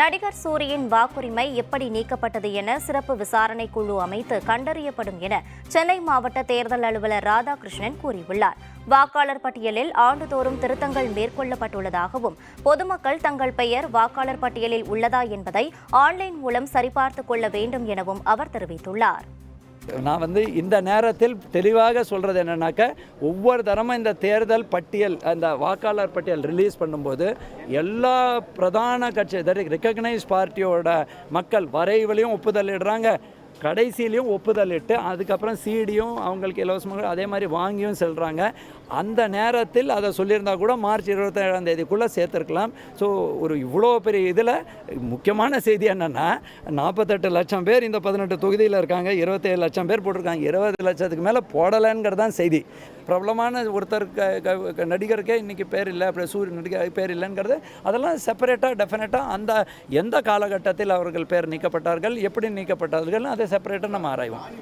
நடிகர் சூரியின் வாக்குரிமை எப்படி நீக்கப்பட்டது என சிறப்பு விசாரணை குழு அமைத்து கண்டறியப்படும் என சென்னை மாவட்ட தேர்தல் அலுவலர் ராதாகிருஷ்ணன் கூறியுள்ளார். வாக்காளர் பட்டியலில் ஆண்டுதோறும் திருத்தங்கள் மேற்கொள்ளப்பட்டுள்ளதாகவும் பொதுமக்கள் தங்கள் பெயர் வாக்காளர் பட்டியலில் உள்ளதா என்பதை ஆன்லைன் மூலம் சரிபார்த்துக் கொள்ள வேண்டும் எனவும் அவர் தெரிவித்துள்ளார். நான் இந்த நேரத்தில் தெளிவாக சொல்கிறது என்னென்னாக்க, ஒவ்வொரு தரமும் இந்த தேர்தல் பட்டியல், அந்த வாக்காளர் பட்டியல் ரிலீஸ் பண்ணும்போது எல்லா பிரதான கட்சி ரெக்கக்னைஸ் பார்ட்டியோட மக்கள் வரைவிலையும் ஒப்புதல் இடுறாங்க, கடைசியிலையும் ஒப்புதல் இட்டு அதுக்கப்புறம் சிடியும் அவங்களுக்கு இலவசமாக அதே மாதிரி வாங்கியும் செல்கிறாங்க. அந்த நேரத்தில் அதை சொல்லியிருந்தால் கூட மார்ச் 27 சேர்த்துருக்கலாம். ஸோ ஒரு இவ்வளோ பெரிய இதில் முக்கியமான செய்தி என்னென்னா, 48 லட்சம் பேர் இந்த 18 தொகுதியில் இருக்காங்க, 27 லட்சம் பேர் போட்டிருக்காங்க, 20 லட்சத்துக்கு மேலே போடலைங்கிறது தான் செய்தி. பிரபலமான ஒருத்தர் நடிகருக்கே இன்றைக்கி பேர் இல்லை, அப்படி சூரிய நடிகர் பேர் இல்லைங்கிறது அதெல்லாம் செப்பரேட்டாக டெஃபினட்டாக அந்த எந்த காலகட்டத்தில் அவர்கள் பேர் நீக்கப்பட்டார்கள், எப்படி நீக்கப்பட்டார்கள், அதை செப்பரேட்டாக நம்ம ஆராய்வோம்.